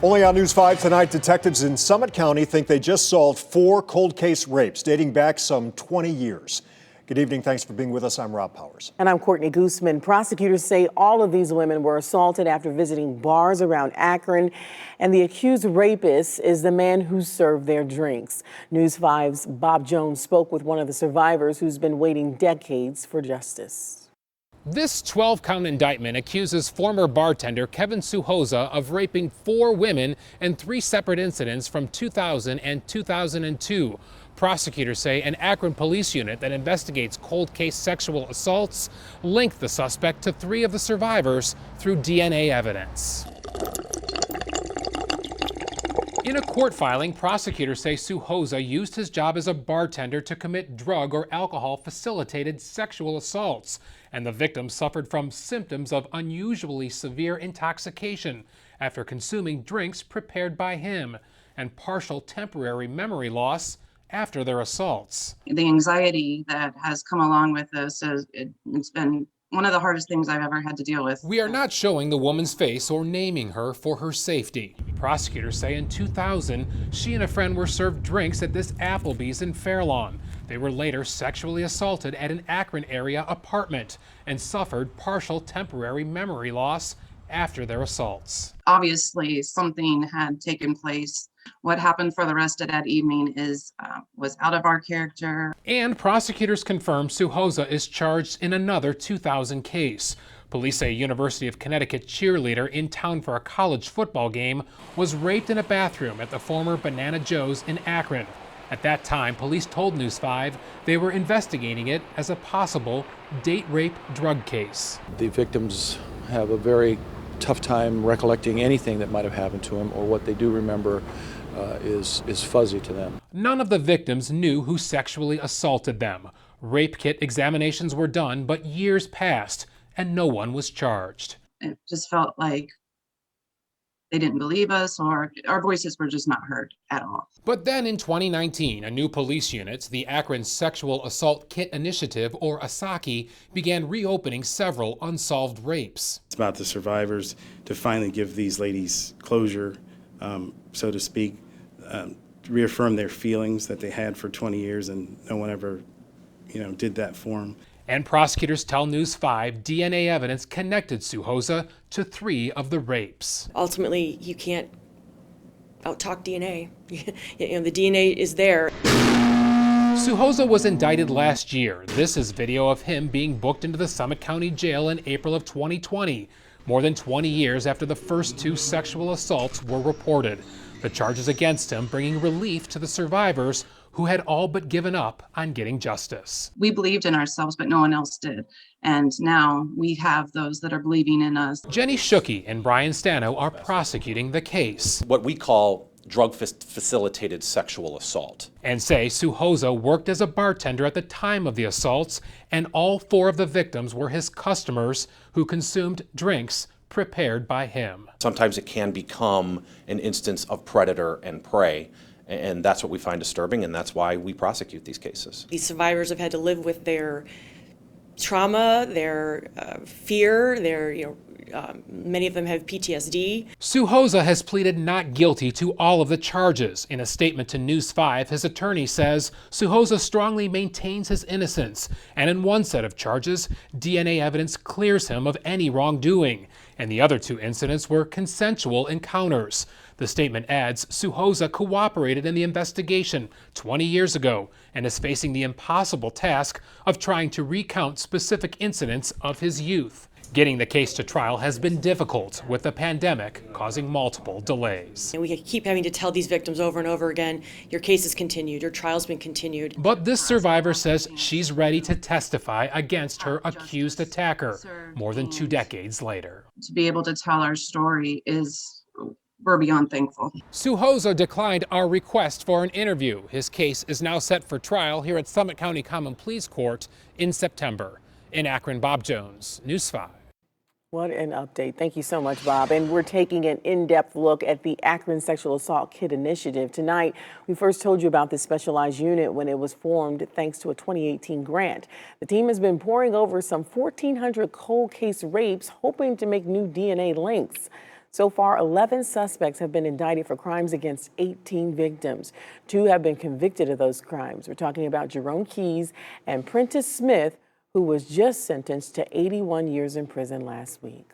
Only on News 5 tonight, detectives in Summit County think they just solved 4 cold case rapes dating back some 20 years. Good evening. Thanks for being with us. I'm Rob Powers. And I'm Courtney Gooseman. Prosecutors say all of these women were assaulted after visiting bars around Akron. And the accused rapist is the man who served their drinks. News 5's Bob Jones spoke with one of the survivors who's been waiting decades for justice. This 12-count indictment accuses former bartender Kevin Souhoza of raping 4 women in 3 separate incidents from 2000 and 2002. Prosecutors say an Akron police unit that investigates cold case sexual assaults linked the suspect to 3 of the survivors through DNA evidence. In a court filing, prosecutors say Souhoza used his job as a bartender to commit drug or alcohol-facilitated sexual assaults, and the victim suffered from symptoms of unusually severe intoxication after consuming drinks prepared by him, and partial temporary memory loss after their assaults. The anxiety that has come along with this, it's been one of the hardest things I've ever had to deal with. We are not showing the woman's face or naming her for her safety. Prosecutors say in 2000, she and a friend were served drinks at this Applebee's in Fairlawn. They were later sexually assaulted at an Akron area apartment and suffered partial temporary memory loss after their assaults. Obviously, something had taken place. What happened for the rest of that evening was out of our character. And prosecutors confirm Souhoza is charged in another 2000 case. Police say University of Connecticut cheerleader in town for a college football game was raped in a bathroom at the former Banana Joe's in Akron. At that time, police told News 5 they were investigating it as a possible date rape drug case. The victims have a very tough time recollecting anything that might have happened to them, or what they do remember is fuzzy to them. None of the victims knew who sexually assaulted them. Rape kit examinations were done, but years passed and no one was charged. It just felt like they didn't believe us, or our voices were just not heard at all. But then in 2019, a new police unit, the Akron Sexual Assault Kit Initiative, or ASAKI, began reopening several unsolved rapes. It's about the survivors to finally give these ladies closure, so to speak, reaffirm their feelings that they had for 20 years and no one ever, did that for them. And prosecutors tell News 5 DNA evidence connected Souhoza to 3 of the rapes. Ultimately, you can't out-talk DNA. The DNA is there. Souhoza was indicted last year. This is video of him being booked into the Summit County Jail in April of 2020, more than 20 years after the first 2 sexual assaults were reported. The charges against him bringing relief to the survivors who had all but given up on getting justice. We believed in ourselves, but no one else did. And now we have those that are believing in us. Jenny Schucke and Brian Stano are prosecuting the case. What we call drug-facilitated sexual assault. And say Souhoza worked as a bartender at the time of the assaults, and all 4 of the victims were his customers who consumed drinks prepared by him. Sometimes it can become an instance of predator and prey, and that's what we find disturbing, and that's why we prosecute these cases. These survivors have had to live with their trauma, their fear, many of them have PTSD. Souhoza has pleaded not guilty to all of the charges. In a statement to News 5, his attorney says Souhoza strongly maintains his innocence, and in one set of charges, DNA evidence clears him of any wrongdoing, and the other 2 incidents were consensual encounters. The statement adds Souhoza cooperated in the investigation 20 years ago and is facing the impossible task of trying to recount specific incidents of his youth. Getting the case to trial has been difficult, with the pandemic causing multiple delays. And we keep having to tell these victims over and over again, your case is continued, your trial's been continued. But this survivor says she's ready to testify against her accused attacker more than 2 decades later. To be able to tell our story we're beyond thankful. Souhoza declined our request for an interview. His case is now set for trial here at Summit County Common Pleas Court in September. In Akron, Bob Jones, News 5. What an update. Thank you so much, Bob. And we're taking an in-depth look at the Akron Sexual Assault Kit Initiative. Tonight, we first told you about this specialized unit when it was formed thanks to a 2018 grant. The team has been poring over some 1,400 cold case rapes, hoping to make new DNA links. So far, 11 suspects have been indicted for crimes against 18 victims. 2 have been convicted of those crimes. We're talking about Jerome Keys and Prentice Smith, who was just sentenced to 81 years in prison last week.